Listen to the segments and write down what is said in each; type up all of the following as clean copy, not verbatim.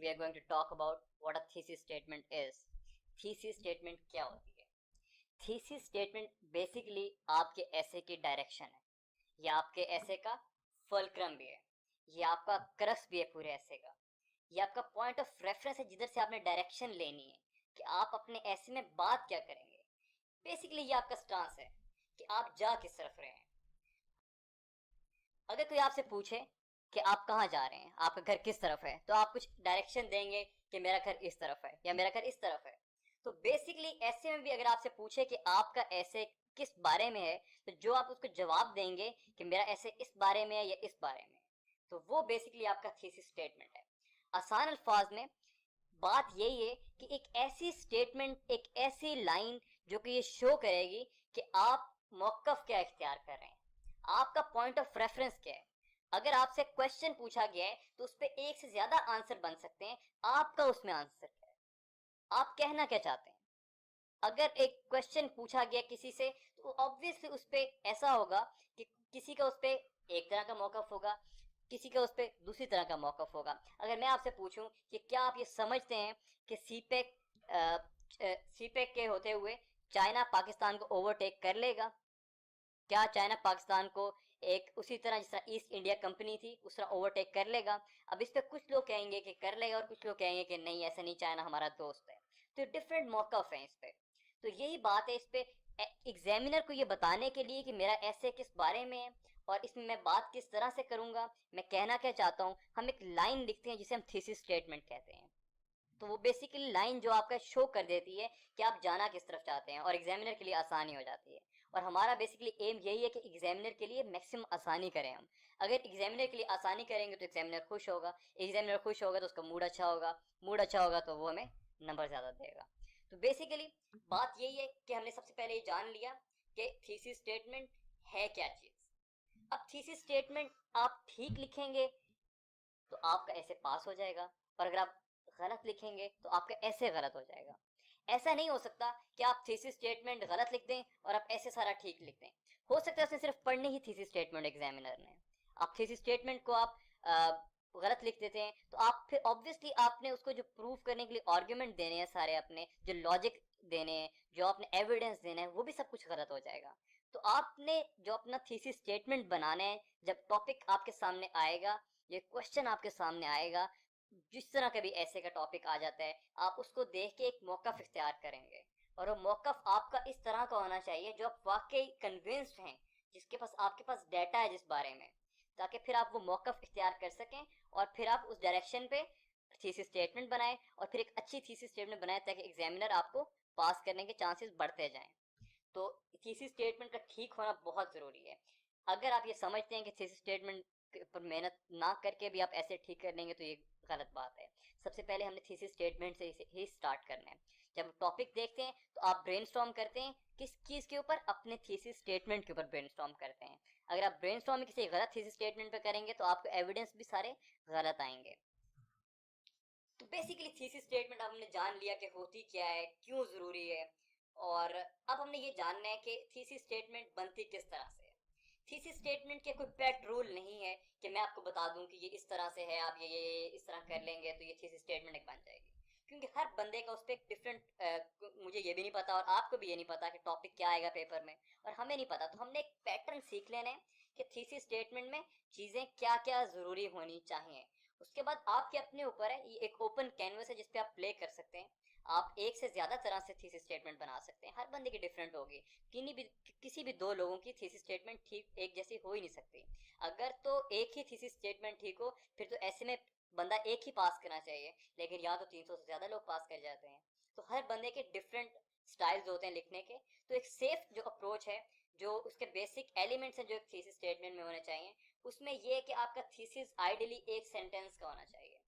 we are going to talk about what a thesis statement is. Thesis statement क्या होती है? Thesis statement basically आपके ऐसे की डायरेक्शन है, ये आपके ऐसे का फुलक्रम भी है, ये आपका क्रक्स भी है पूरे ऐसे का, ये आपका पॉइंट ऑफ रेफरेंस है जिधर से आपने डायरेक्शन लेनी है कि आप अपने ऐसे में बात क्या करेंगे. बेसिकली ये आपका स्टांस है कि आप जा किस तरफ रहे हैं. अगर कोई आपसे पूछे कि आप कहाँ जा रहे हैं, आपका घर किस तरफ है, तो आप कुछ डायरेक्शन देंगे कि मेरा घर इस तरफ है या मेरा घर इस तरफ है. तो बेसिकली ऐसे में भी अगर आपसे पूछे कि आपका ऐसे किस बारे में है, तो जो आप उसको जवाब देंगे कि मेरा ऐसे इस बारे में है या इस बारे में, तो वो बेसिकली आपका थीसिस स्टेटमेंट है. आसान अल्फाज में बात यही है कि एक ऐसी स्टेटमेंट, एक ऐसी लाइन जो कि ये शो करेगी कि आप मौकफ क्या इख्तियार कर रहे हैं, आपका पॉइंट ऑफ रेफरेंस क्या है. अगर आपसे क्वेश्चन पूछा गया है तो उस पर एक से ज्यादा आंसर बन सकते हैं, आपका उसमें आंसर क्या है, आप कहना क्या चाहते हैं. अगर एक क्वेश्चन पूछा गया किसी से तो ऑब्वियसली उस पर ऐसा होगा कि किसी का उस पर एक तरह का मौकफ होगा, किसी का उस पर दूसरी तरह का मौकफ होगा. अगर मैं आपसे पूछूं कि क्या आप ये समझते हैं कि सीपेक के होते हुए चाइना पाकिस्तान को ओवरटेक कर लेगा, क्या चाइना पाकिस्तान को एक उसी तरह जिस तरह ईस्ट इंडिया कंपनी थी उस तरह ओवरटेक कर लेगा. अब इस पे कुछ लोग कहेंगे कि कर लेगा और कुछ लोग कहेंगे कि नहीं ऐसा नहीं, चाइना हमारा दोस्त है. तो डिफरेंट मौकफ है इस पे. तो यही बात है इस पे एग्जामिनर को ये बताने के लिए कि मेरा ऐसे किस बारे में है और इसमें मैं बात किस तरह से करूंगा, मैं कहना क्या चाहता हूँ. हम एक लाइन लिखते हैं जिसे हम थीसिस स्टेटमेंट कहते हैं. तो वो बेसिकली लाइन जो आपका शो कर देती है कि आप जाना किस तरफ चाहते हैं और एग्जामिनर के लिए आसानी हो जाती है. और हमारा बेसिकली एम यही है कि एग्जामिनर के लिए मैक्सिमम आसानी करें हम. अगर एग्जामिनर के लिए आसानी करेंगे तो एग्जामिनर खुश होगा, एग्जामिनर खुश होगा तो उसका मूड अच्छा होगा, मूड अच्छा होगा तो वो हमें नंबर ज़्यादा देगा. तो बेसिकली बात यही है कि हमने सबसे पहले ये जान लिया कि थीसिस स्टेटमेंट है क्या चीज़. अब थीसिस स्टेटमेंट आप ठीक लिखेंगे तो आपका ऐसे पास हो जाएगा, और अगर आप गलत लिखेंगे तो आपका ऐसे गलत हो जाएगा. ऐसा नहीं हो सकता कि आप थीसिस स्टेटमेंट गलत लिख दें और आप ऐसे सारा ठीक लिख दें. हो सकता है उसने सिर्फ पढ़नी ही थीसिस स्टेटमेंट एग्जामिनर ने, आप थीसिस स्टेटमेंट को आप गलत लिख देते हैं तो आप फिर ऑब्वियसली आपने उसको जो प्रूव करने के लिए आर्ग्यूमेंट देने हैं सारे, अपने जो लॉजिक देने हैं, जो आपने एविडेंस देना है, वो भी सब कुछ गलत हो जाएगा. तो आपने जो अपना थीसिस स्टेटमेंट बनाना है, जब टॉपिक आपके सामने आएगा, ये क्वेश्चन आपके सामने आएगा, जिस तरह का भी ऐसे का टॉपिक आ जाता है, आप उसको देख के एक मौकफ इख्तियार करेंगे. और वो मौकफ आपका इस तरह का होना चाहिए जो आप वाकई कन्विंस्ड हैं, जिसके पास आपके पास डाटा है जिस बारे में, ताकि फिर आप वो मौकफ इख्तियार कर सकें और फिर आप उस डायरेक्शन पे थीसिस स्टेटमेंट बनाएं और फिर एक अच्छी थीसिस स्टेटमेंट बनाएं ताकि एग्जामिनर आपको पास करने के चांसेस बढ़ते जाएं. तो थीसिस स्टेटमेंट का ठीक होना बहुत ज़रूरी है. अगर आप ये समझते हैं कि थीसिस स्टेटमेंट पर मेहनत ना करके भी आप ऐसे ठीक कर लेंगे तो ये गलत बात है. सबसे पहले हमने थीसिस स्टेटमेंट से ही स्टार्ट करना है. जब टॉपिक देखते हैं तो आप ब्रेनस्टॉर्म करते हैं किस चीज़ के ऊपर, अपने थीसिस स्टेटमेंट के ऊपर ब्रेनस्टॉर्म करते हैं. अगर आप ब्रेनस्टॉर्म किसी गलत थीसिस स्टेटमेंट पे करेंगे तो आपको एविडेंस भी सारे गलत आएंगे. तो बेसिकली थीसिस स्टेटमेंट हमने जान लिया कि होती क्या है, क्यों ज़रूरी है, और अब हमने ये जानना है कि थीसिस स्टेटमेंट बनती किस तरह से है. थीसिस स्टेटमेंट के कोई पेट रूल नहीं है कि मैं आपको बता दूं कि ये इस तरह से है, आप ये इस तरह कर लेंगे तो ये थीसिस स्टेटमेंट एक बन जाएगी. क्योंकि हर बंदे का उस पर एक डिफरेंट, मुझे ये भी नहीं पता और आपको भी ये नहीं पता कि टॉपिक क्या आएगा पेपर में, और हमें नहीं पता. तो हमने एक पैटर्न सीख लेना है कि थीसिस स्टेटमेंट में चीज़ें क्या क्या ज़रूरी होनी चाहिए. उसके बाद आपके अपने ऊपर है, ये एक ओपन कैनवस है जिस पे आप प्ले कर सकते हैं. आप एक से ज्यादा तरह से थीसिस स्टेटमेंट बना सकते हैं, हर बंदे की डिफरेंट होगी. किसी भी दो लोगों की थीसिस स्टेटमेंट ठीक एक जैसी हो ही नहीं सकती. अगर तो एक ही थीसिस स्टेटमेंट ठीक हो फिर तो ऐसे में बंदा एक ही पास करना चाहिए, लेकिन यहाँ तो 300 से ज्यादा लोग पास कर जाते हैं. तो हर बंदे के डिफरेंट स्टाइल्स होते हैं लिखने के. तो एक सेफ जो अप्रोच है, जो उसके बेसिक एलिमेंट्स हैं जो एक थीसिस स्टेटमेंट में होने चाहिए, उसमें यह है कि आपका थीसिस आइडियली एक सेंटेंस का होना चाहिए,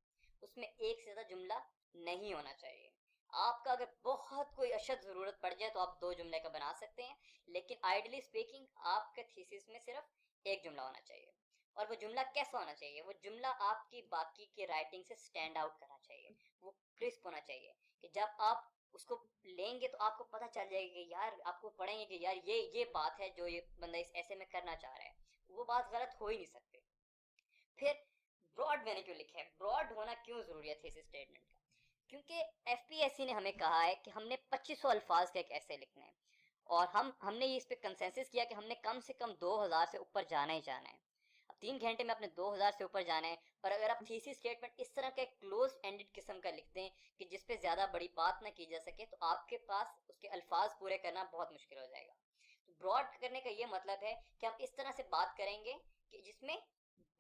उसमें एक से ज्यादा जुमला नहीं होना चाहिए. आपका अगर बहुत कोई अशद जरूरत पड़ जाए तो आप दो जुमले का बना सकते हैं, लेकिन आइडियली स्पीकिंग आपके थीसिस में सिर्फ एक जुमला होना चाहिए. और वो जुमला कैसा होना चाहिए, वो जुमला आपकी बाकी की राइटिंग से स्टैंड आउट करना चाहिए, वो क्रिस्प होना चाहिए कि जब आप उसको लेंगे तो आपको पता चल जाएगा कि यार, आपको पढ़ेंगे कि यार ये बात है जो ये बंदा इस ऐसे में करना चाह रहा है, वो बात गलत हो ही नहीं सकती. फिर ब्रॉड मैंने क्यों लिखा है, ब्रॉड होना क्यों जरूरी है थीसिस स्टेटमेंट का? क्योंकि एफपीएससी ने हमें कहा है कि हमने 2500 अल्फाज का एक ऐसे लिखना है, और हमने ये इस पे कंसेंसस किया कि हमने कम से कम 2000 से ऊपर जाना ही जाना है। अब 3 घंटे में अपने 2000 से ऊपर जाना है, और अगर आप थीसिस स्टेटमेंट इस तरह का क्लोज एंडेड किस्म का लिखते हैं कि जिसपे ज्यादा बड़ी बात ना की जा सके, तो आपके पास उसके अल्फाज पूरे करना बहुत मुश्किल हो जाएगा। तो ब्रॉड करने का ये मतलब है कि हम इस तरह से बात करेंगे कि जिसमें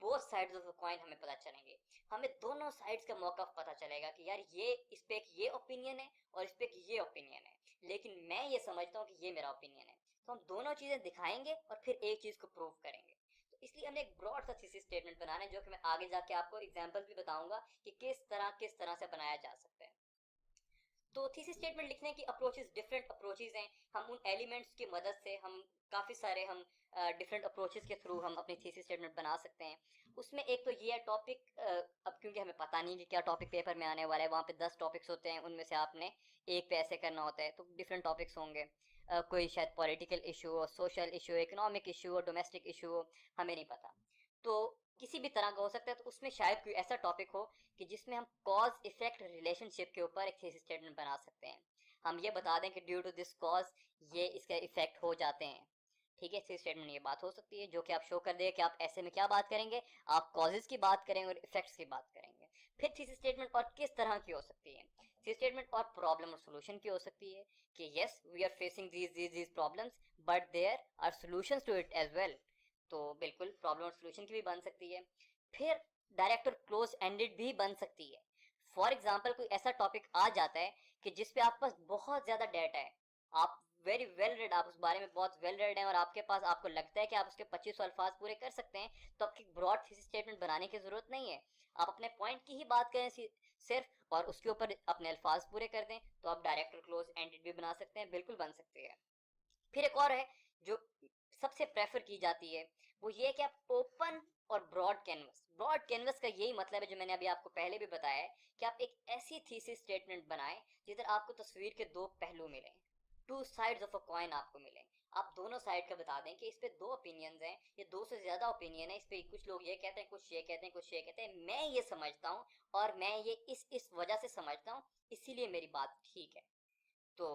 both sides of the coin हमें पता चलेंगे, हमें दोनों साइड्स का मौका पता चलेगा कि यार ये इस पे एक ये ओपिनियन है और इस पे एक ये ओपिनियन है, लेकिन मैं ये समझता हूँ कि ये मेरा ओपिनियन है। तो हम दोनों चीजें दिखाएंगे और फिर एक चीज को प्रूव करेंगे। तो इसलिए हमने एक ब्रॉड सा थीसिस स्टेटमेंट बनाना है, जो कि मैं आगे जाके आपको एग्जांपल्स भी बताऊंगा कि किस तरह से बनाया जा सकता है। तो थीसिस स्टेटमेंट लिखने की अप्रोचेस, डिफरेंट अप्रोचेस हैं। हम उन एलिमेंट्स की मदद से हम काफ़ी सारे हम डिफरेंट अप्रोचेस के थ्रू हम अपनी थीसिस स्टेटमेंट बना सकते हैं। उसमें एक तो ये है टॉपिक, अब क्योंकि हमें पता नहीं कि क्या टॉपिक पेपर में आने वाला है, वहाँ पे 10 टॉपिक्स होते हैं, उनमें से आपने एक पे ऐसे करना होता है, तो डिफरेंट टॉपिक्स होंगे। कोई शायद पॉलिटिकल इशू हो, सोशल इशू, इकोनॉमिक इशू हो, डोमेस्टिक इशू हो, हमें नहीं पता। तो किसी भी तरह का हो सकता है। तो उसमें शायद कोई ऐसा टॉपिक हो कि जिसमें हम कॉज इफेक्ट रिलेशनशिप के ऊपर एक थीसिस स्टेटमेंट बना सकते हैं। हम ये बता दें कि ड्यू टू दिस कॉज ये इसके इफेक्ट हो जाते हैं। ठीक है, थीसिस स्टेटमेंट ये बात हो सकती है जो कि आप शो कर दे कि आप ऐसे में क्या बात करेंगे, आप कॉजेज की बात करेंगे और इफेक्ट्स की बात करेंगे। फिर थीसिस स्टेटमेंट और किस तरह की हो सकती है, थीसिस स्टेटमेंट और प्रॉब्लम और सोल्यूशन की हो सकती है कि yes we are facing these problems but there are solutions to it as well. तो बिल्कुल प्रॉब्लम और सोल्यूशन की भी बन सकती है। फिर डायरेक्ट और क्लोज एंडेड भी बन सकती है। फॉर एग्जाम्पल कोई ऐसा टॉपिक आ जाता है कि जिसपे आपके पास बहुत ज्यादा डाटा है, आप वेरी वेल रेड, आप उस बारे में बहुत वेल रेड हैं, और आपके पास आपको लगता है कि आप उसके 25 अल्फाज पूरे कर सकते हैं, तो आपकी ब्रॉड थीसिस स्टेटमेंट बनाने की जरूरत नहीं है। आप अपने पॉइंट की ही बात करें सिर्फ, और उसके ऊपर अपने अल्फाज पूरे कर दें, तो आप डायरेक्ट और क्लोज एंडेड भी बना सकते हैं, बिल्कुल बन सकते हैं। फिर एक और है जो सबसे प्रेफर की जाती है, वो ये है कि आप ओपन और ब्रॉड कैनवस। ब्रॉड कैनवस का यही मतलब है जो मैंने अभी आपको पहले भी बताया है, कि आप एक ऐसी थीसिस स्टेटमेंट बनाएं जिधर आपको तस्वीर के दो पहलू मिले, two sides of a coin आपको मिले। आप दोनों साइड का बता दें कि इस पे दो ओपिनियंस हैं, ये दो से ज्यादा ओपिनियन है, इस पे कुछ लोग ये कहते हैं, कुछ ये कहते हैं, कुछ ये कहते हैं, मैं ये समझता हूँ और मैं ये इस वजह से समझता हूँ, इसीलिए मेरी बात ठीक है। तो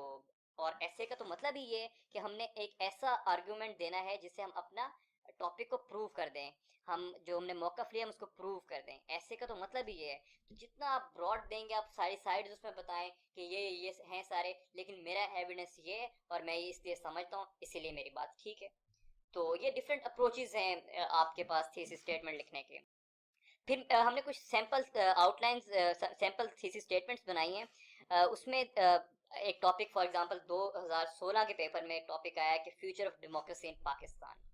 और ऐसे का तो मतलब ही ये है कि हमने एक ऐसा आर्गुमेंट देना है जिससे हम अपना टॉपिक को प्रूव कर दें, हम जो हमने मौका लिया हम उसको प्रूव कर दें। ऐसे का तो मतलब ही ये है। तो जितना आप ब्रॉड देंगे, आप सारी साइड्स उसमें बताएं कि ये हैं सारे, लेकिन मेरा एविडेंस ये है और मैं ये इसलिए समझता हूँ, इसीलिए मेरी बात ठीक है। तो ये डिफरेंट अप्रोचेज हैं आपके पास थीसिस स्टेटमेंट लिखने के। फिर हमने कुछ sample outlines, sample thesis statements बनाई हैं। उसमें एक टॉपिक फॉर एग्जांपल 2016 के पेपर में एक टॉपिक आया कि future of democracy in Pakistan.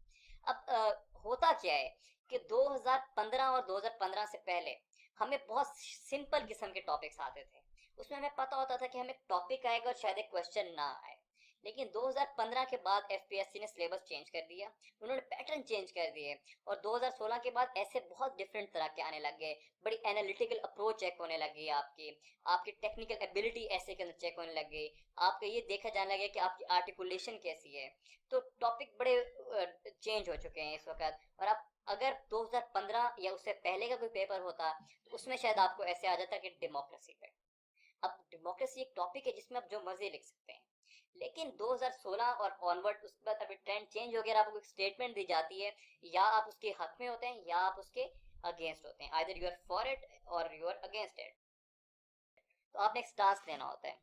अब होता क्या है कि 2015 और 2015 से पहले हमें बहुत सिंपल किस्म के टॉपिक्स आते थे। उसमें हमें पता होता था कि हमें टॉपिक आएगा और शायद एक क्वेश्चन ना आए। लेकिन 2015 के बाद एफपीएससी ने सिलेबस चेंज कर दिया, उन्होंने पैटर्न चेंज कर दिए, और 2016 के बाद ऐसे बहुत डिफरेंट तरह के आने लग गए। बड़ी एनालिटिकल अप्रोच चेक होने लगी, आपकी आपकी टेक्निकल एबिलिटी ऐसे के अंदर चेक होने लग गई, आपका ये देखा जाने लगे कि आपकी आर्टिकुलेशन कैसी है। तो टॉपिक बड़े चेंज हो चुके हैं इस वक्त। और आप अगर 2015 या उससे पहले का कोई पेपर होता तो उसमें शायद आपको ऐसे आ जाता कि डेमोक्रेसी पे। अब डेमोक्रेसी एक टॉपिक है जिसमें आप जो मर्जी लिख सकते हैं, लेकिन 2016 और ऑनवर्ड उसके बाद अभी ट्रेंड चेंज हो गया, आपको एक स्टेटमेंट दी जाती है, या आप उसके हक में होते हैं या आप उसके अगेंस्ट होते हैं, either you are for it और यू आर अगेंस्ट इट। तो आपने एक स्टांस लेना होता है।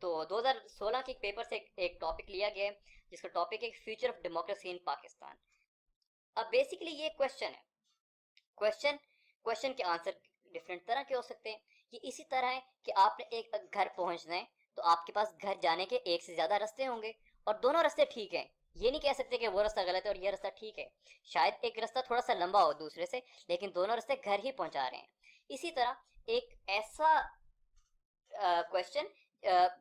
तो 2016 के एक पेपर से एक टॉपिक लिया गया है जिसका टॉपिक है future of democracy in Pakistan. अब बेसिकली ये क्वेश्चन है, क्वेश्चन के आंसर डिफरेंट तरह के हो सकते हैं। ये इसी तरह है कि आपने एक घर पहुंचना है, तो आपके पास घर जाने के एक से ज्यादा रास्ते होंगे और दोनों रास्ते ठीक है। ये नहीं कह सकते कि वो रास्ता गलत है और ये रास्ता ठीक है। शायद एक रास्ता थोड़ा सा लंबा हो दूसरे से, लेकिन दोनों रास्ते घर ही पहुंचा रहे हैं। इसी तरह एक ऐसा क्वेश्चन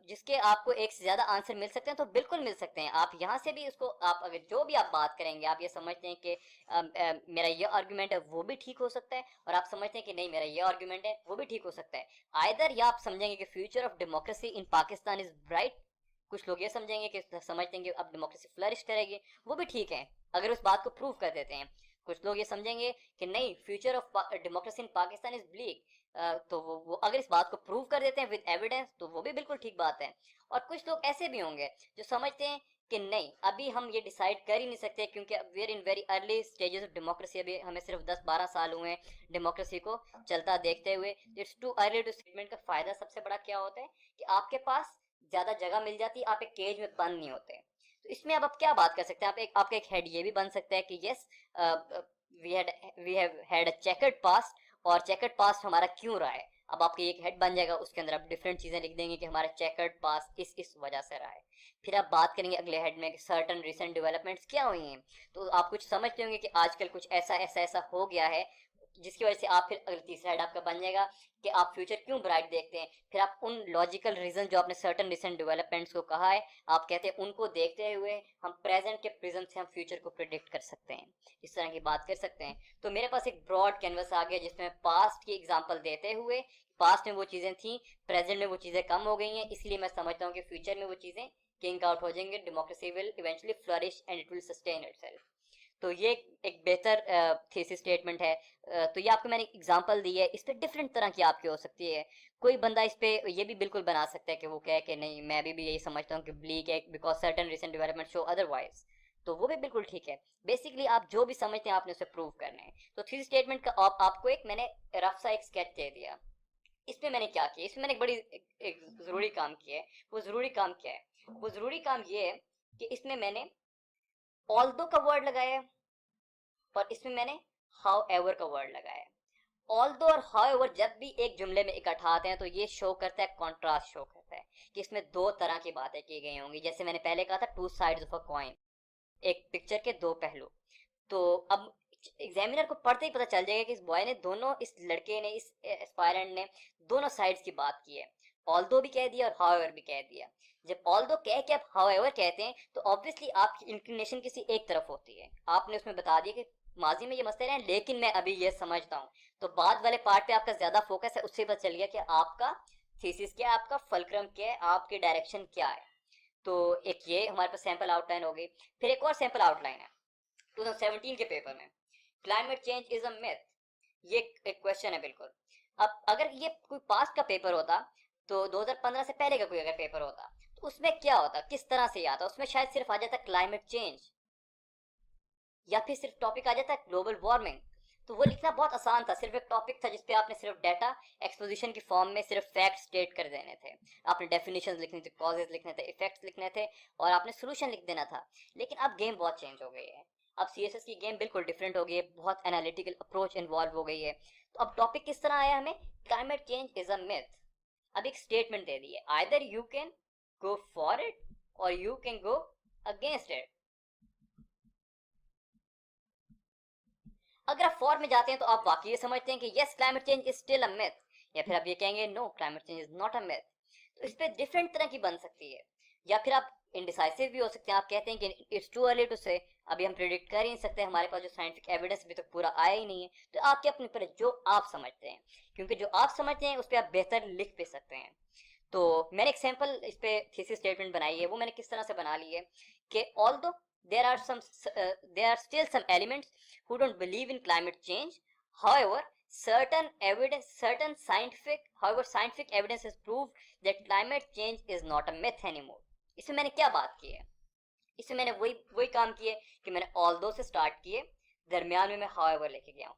जिसके आपको एक से ज्यादा आंसर मिल सकते हैं, तो बिल्कुल मिल सकते हैं। आप यहाँ से भी उसको, आप अगर जो भी आप बात करेंगे, आप ये समझते हैं कि मेरा ये आर्गुमेंट है, वो भी ठीक हो सकता है, और आप समझते हैं कि नहीं मेरा ये आर्गुमेंट है, वो भी ठीक हो सकता है। आइदर या आप समझेंगे कि future of democracy in Pakistan is bright, कुछ लोग ये समझेंगे कि समझते हैं कि अब डेमोक्रेसी फ्लरिश करेगी, वो भी ठीक है अगर उस बात को प्रूव कर देते हैं। कुछ लोग ये समझेंगे कि नहीं, future of democracy in Pakistan is bleak, तो वो अगर इस बात को प्रूव कर देते हैं विद एविडेंस तो वो भी बिल्कुल ठीक बात है। और कुछ लोग ऐसे भी होंगे जो समझते हैं कि नहीं, अभी हम ये डिसाइड कर ही नहीं सकते क्योंकि we are in very early stages of democracy, अभी हमें सिर्फ 10-12 साल हुए हैं डेमोक्रेसी को चलता देखते हुए, it's too early to. Statement का फायदा सबसे बड़ा क्या होता है कि आपके पास ज्यादा जगह मिल जाती है, आप एक केज में बंद नहीं होते। तो इसमें अब आप क्या बात कर सकते हैं, आपका एक हेड ये भी बन सकता है कि yes, we have had a chequered past, और चेकर्ड पास्ट हमारा क्यों रहा है। अब आपके एक हेड बन जाएगा, उसके अंदर आप डिफरेंट चीजें लिख देंगे कि हमारा चेकर्ड पास्ट इस वजह से रहा है। फिर आप बात करेंगे अगले हेड में कि सर्टन रिसेंट डेवलपमेंट्स क्या हुई हैं, तो आप कुछ समझते होंगे कि आजकल कुछ ऐसा हो गया है, जिसकी वजह से आप फिर अगले तीसरा हेड आपका बन जाएगा कि आप फ्यूचर क्यों ब्राइट देखते हैं। फिर आप उन लॉजिकल रीजन जो आपने सर्टन रिसेंट डेवलपमेंट्स को कहा है, आप कहते हैं उनको देखते हुए हम प्रेजेंट के प्रिज्म से हम फ्यूचर को प्रिडिक्ट कर सकते हैं, इस तरह की बात कर सकते हैं। तो मेरे पास एक ब्रॉड कैनवस आ गया जिसमें पास्ट की एग्जांपल देते हुए, पास्ट में वो चीजें थी, प्रेजेंट में वो चीजें कम हो गई हैं, इसलिए मैं समझता हूँ कि फ्यूचर में वो चीजें किंग आउट हो जाएंगे, democracy will eventually flourish and it will sustain itself. तो ये एक बेहतर थीसिस स्टेटमेंट है। तो ये आपको मैंने एग्जांपल दी है, इस पे डिफरेंट तरह की आपकी हो सकती है। कोई बंदा इस पे ये भी बिल्कुल बना सकता है कि वो कहे कि नहीं, मैं भी यही समझता हूँ कि ब्लीक है because certain recent development show otherwise, तो वो भी बिल्कुल ठीक है। बेसिकली आप जो भी समझते हैं आपने उसे प्रूव करना है। तो थीसिस स्टेटमेंट का आपको एक मैंने रफ सा एक स्केच दे दिया। इसमें मैंने क्या किया, इसमें मैंने एक जरूरी काम किया है। वो जरूरी काम क्या है, वो जरूरी काम ये है कि इसमें मैंने ऑल्दो का वर्ड लगाया है, और इसमें मैंने हाउ एवर का वर्ड लगाया है। ऑल्दो और हाउ एवर जब भी एक जुमले में इकट्ठा आते हैं तो ये शो करता है, कॉन्ट्रास्ट शो करता है कि इसमें दो तरह की बातें की गई होंगी। जैसे मैंने पहले कहा था, two sides of a coin, एक पिक्चर के दो पहलू। तो अब एग्जामिनर को पढ़ते ही पता चल जाएगा कि इस बॉय ने दोनों, इस लड़के ने, इस एस्पायरेंट ने दोनों साइड्स की बात की है। ऑल्दो भी कह दिया और हाउएवर भी कह दिया। जब ऑल्दो कह के आप हाउएवर कहते हैं तो ऑब्वियसली आपकी इंक्लिनेशन किसी एक तरफ होती है। आपने उसमें बता दिया कि माजी में ये मसले हैं लेकिन मैं अभी ये समझता हूँ, तो बाद वाले पार्ट पे आपका ज्यादा फोकस है, उससे पता चल गया कि आपका थीसिस क्या है, आपका फलक्रम क्या है, आपकी डायरेक्शन क्या है। तो एक ये हमारे पास सैंपल आउटलाइन हो गई। फिर एक और सैंपल आउटलाइन है 2017 के पेपर में, climate change is a myth. ये एक क्वेश्चन है बिल्कुल। अब अगर ये कोई पास्ट का पेपर होता, तो 2015 से पहले का कोई अगर पेपर होता, तो उसमें क्या होता, किस तरह से आता, उसमें शायद सिर्फ आ जाता क्लाइमेट चेंज, या फिर सिर्फ टॉपिक आ जाता है ग्लोबल वार्मिंग। तो वो लिखना बहुत आसान था, सिर्फ एक टॉपिक था जिसपे आपने सिर्फ डाटा एक्सपोजिशन की फॉर्म में सिर्फ फैक्ट स्टेट कर देने थे। आपने डेफिनेशंस लिखने थे, कॉजेज लिखने थे, इफेक्ट्स लिखने थे, और आपने सोल्यूशन लिख देना था। लेकिन अब गेम बहुत चेंज हो गई है, अब सीएसएस की गेम बिल्कुल डिफरेंट हो गई है, बहुत एनालिटिकल अप्रोच इन्वॉल्व हो गई है। तो अब टॉपिक किस तरह आया हमें, climate change is a myth. अब एक स्टेटमेंट दे दी है, either you can go for it और you can go against it. अगर आप फॉर में जाते हैं तो आप वाकई ये समझते हैं कि yes, climate change is still a myth, या फिर आप ये कहेंगे no, climate change is not a myth. तो इस पे डिफरेंट तरह की बन सकती है। या फिर आप इंडिसाइसिव भी हो सकते हैं, आप कहते हैं कि इट्स टू अर्ली टू से, अभी हम प्रिडिक्ट कर ही नहीं सकते, हमारे पास जो साइंटिफिक एविडेंस अभी तक पूरा आया ही नहीं है। तो आपके अपने पर जो आप समझते हैं, क्योंकि जो आप समझते हैं उस पर आप बेहतर लिख भी सकते हैं। तो मैंने एक सैंपल इस पे थीसिस स्टेटमेंट बनाई है, वो मैंने किस तरह से बना ली है कि although there are some there are still some elements who don't believe in climate change, however scientific evidence has proved that climate change is not a myth anymore. इसमें मैंने क्या बात की है, इसमें मैंने वही वही काम किए कि मैंने ऑल्दो से स्टार्ट किए, दरमियान में मैं however लेके गया हूँ।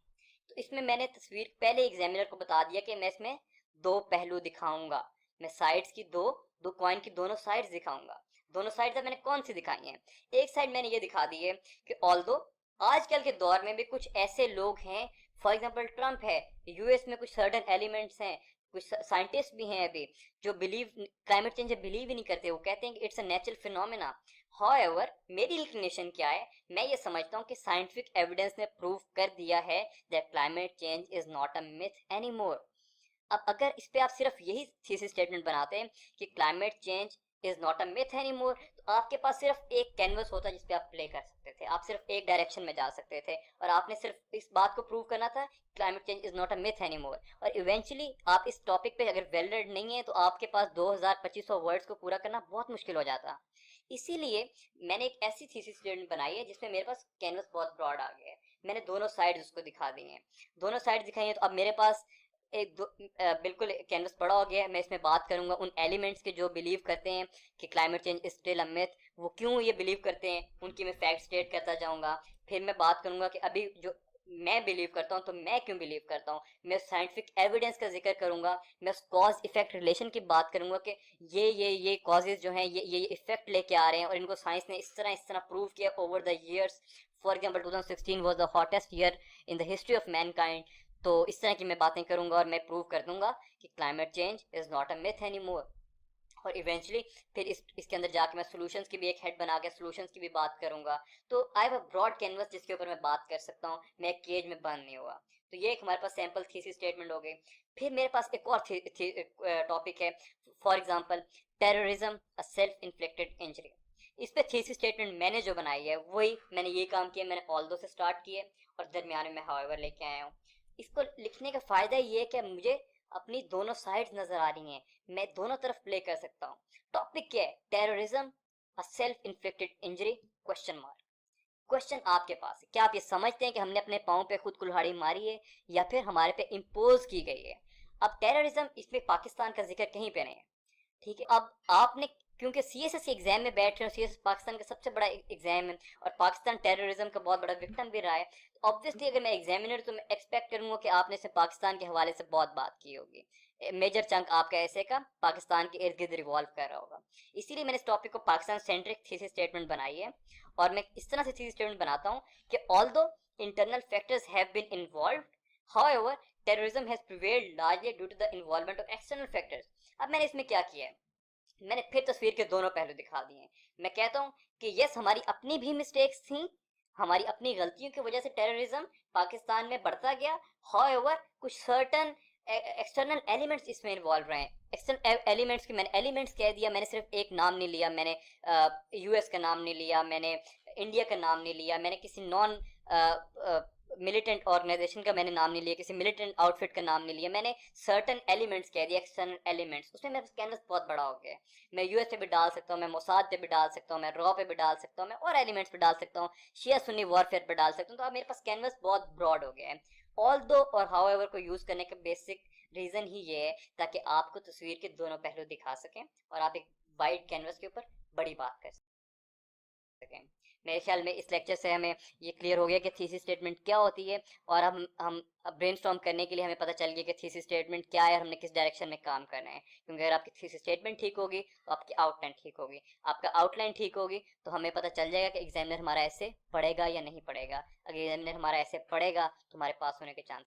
तो इसमें मैंने तस्वीर पहले एग्जामिनर को बता दिया कि मैं इसमें दो पहलू दिखाऊंगा, मैं साइड्स की दो दो कॉइन की दोनों साइड्स दिखाऊंगा। दोनों साइड्स मैंने कौन सी दिखाई हैं, एक साइड मैंने ये दिखा दी है कि ऑल्दो आजकल के दौर में भी कुछ ऐसे लोग हैं, फॉर एग्जांपल ट्रम्प है, यूएस में कुछ सर्टन एलिमेंट्स हैं, कुछ साइंटिस्ट भी हैं अभी जो बिलीव क्लाइमेट चेंज बिलीव ही नहीं करते, वो कहते हैं कि it's a natural phenomena. However मेरी इंक्लिनेशन क्या है, मैं ये समझता हूँ कि साइंटिफिक एविडेंस ने प्रूव कर दिया है that climate change is not a myth anymore. अब अगर इस पे आप सिर्फ यही थीसिस स्टेटमेंट बनाते हैं कि climate change is not a myth anymore, तो आपके पास सिर्फ एक कैनवस होता जिस पे आप प्ले कर सकते थे, आप सिर्फ एक डायरेक्शन में जा सकते थे, और आपने सिर्फ इस बात को प्रूव करना था climate change is not a myth anymore. और इवेंचुअली आप इस टॉपिक पे अगर वेल रेड नहीं है तो आपके पास 2000-2500 वर्ड्स को पूरा करना बहुत मुश्किल हो जाता। इसीलिए मैंने एक ऐसी थीसिस स्टेटमेंट बनाई है जिसमें मेरे पास कैनवस बहुत ब्रॉड आ गया है। मैंने दोनों साइड उसको दिखा दी हैं, दोनों साइड दिखाई हैं। तो अब मेरे पास बिल्कुल कैनवस पड़ा हो गया है। मैं इसमें बात करूंगा उन एलिमेंट्स के जो बिलीव करते हैं कि climate change is still a myth, वो क्यों ये बिलीव करते हैं, उनकी मैं फैक्ट स्टेट करता जाऊंगा। फिर मैं बात करूंगा कि अभी जो मैं बिलीव करता हूँ तो मैं क्यों बिलीव करता हूँ, मैं साइंटिफिक एविडेंस का जिक्र करूंगा, मैं कॉज इफेक्ट रिलेशन की बात करूंगा कि ये कॉजेज जो हैं ये इफेक्ट लेके आ रहे हैं और इनको साइंस ने इस तरह प्रूव किया over the years. For example 2016 was the hottest year in the history of Mankind. तो इस तरह की मैं बातें करूंगा और मैं प्रूव कर दूंगा कि climate change is not a myth any more. और इवेंचुअली फिर इसके अंदर जाके मैं सॉल्यूशंस की भी एक हेड बना के सॉल्यूशंस की भी बात करूंगा। तो I have a broad canvas जिसके ऊपर मैं बात कर सकता हूँ, मैं एक केज में बंद नहीं हुआ। तो ये एक हमारे पास सैंपल थीसिस स्टेटमेंट हो गई। फिर मेरे पास एक और टॉपिक है, for example terrorism a self inflicted injury. इस पे थीसिस स्टेटमेंट मैंने जो बनाई है वही मैंने ये काम किया, मैंने ऑल्दो से स्टार्ट किए और दरमियान में हाउएवर लेके आया हूँ। इसको लिखने का फायदा ये है कि मुझे अपनी दोनों साइड्स नजर आ रही हैं, मैं दोनों तरफ प्ले कर सकता हूँ। टॉपिक क्या है, terrorism a self inflicted injury question mark. Question आपके पास है, क्या आप ये समझते हैं कि हमने अपने पाँव पे खुद कुल्हाड़ी मारी है या फिर हमारे पे इम्पोज की गई है। अब टेररिज्म इसमें पाकिस्तान का जिक्र कहीं पे नहीं है, ठीक है। अब आपने क्योंकि सीएसएस एग्जाम में बैठ रहे हो, सीएसएस पाकिस्तान का सबसे बड़ा एग्जाम है और पाकिस्तान टेररिज्म का बहुत बड़ा विक्टिम भी रहा है, तो ऑब्वियसली अगर मैं एग्जामिनर तो मैं एक्सपेक्ट करूंगा कि आपने से पाकिस्तान के हवाले से बहुत बात की होगी, मेजर चंक आपका ऐसे का पाकिस्तान के इर्द गिर्द रिवॉल्व कर रहा होगा। इसीलिए मैंने इस टॉपिक को पाकिस्तान सेंट्रिक थीसिस स्टेटमेंट बनाई है। और मैं इस तरह से थीसिस स्टेटमेंट बनाता हूँ कि although internal factors have been involved, however terrorism has prevailed largely due to the involvement of external factors. अब मैंने इसमें क्या किया है, मैंने फिर तस्वीर के दोनों पहलू दिखा दिए हैं। मैं कहता हूं कि यस हमारी अपनी भी मिस्टेक्स थी, हमारी अपनी गलतियों की वजह से टेररिज्म पाकिस्तान में बढ़ता गया। हाउएवर कुछ सर्टन एक्सटर्नल एलिमेंट्स इसमें इन्वॉल्व रहे हैं। एक्सटर्नल एलिमेंट्स की मैंने एलिमेंट्स कह दिया, मैंने सिर्फ एक नाम नहीं लिया, मैंने यूएस का नाम नहीं लिया, मैंने इंडिया का नाम नहीं लिया, मैंने किसी नॉन मिलिटेंट ऑर्गेनाइजेशन का मैंने नाम नहीं लिया, किसी मिलिटेंट आउटफिट का नाम नहीं लिया, मैंने सर्टन एलिमेंट्स कह दिया, एक्सटर्नल एलिमेंट्स। उसमें मेरा कैनवस बहुत बड़ा हो गया है। मैं यूएस पे भी डाल सकता हूँ, मैं मोसाद पे भी डाल सकता हूँ, मैं रॉ पे भी डाल सकता हूँ, मैं और एलिमेंट्स पे डाल सकता हूँ, शिया सुन्नी वॉरफेयर पे डाल सकता हूँ। तो अब मेरे पास कैनवस बहुत ब्रॉड हो गया है। ऑल दो और हाउएवर को यूज करने का बेसिक रीजन ही ये है ताकि आपको तस्वीर के दोनों पहलू दिखा सकें और आप एक वाइड कैनवस के ऊपर बड़ी बात कर सकें। मेरे ख्याल में इस लेक्चर से हमें ये क्लियर हो गया कि थीसिस स्टेटमेंट क्या होती है और हम ब्रेनस्टॉर्म करने के लिए हमें पता चल गया कि थीसिस स्टेटमेंट क्या है और हमने किस डायरेक्शन में काम करना है। क्योंकि अगर आपकी थीसिस स्टेटमेंट ठीक होगी तो आपकी आउटलाइन ठीक होगी, आपका आउटलाइन ठीक होगी तो हमें पता चल जाएगा कि एग्जामिनर हमारा ऐसे पढ़ेगा या नहीं पढ़ेगा। अगर एग्जामिनर हमारा ऐसे पढ़ेगा तो हमारे पास होने के चांस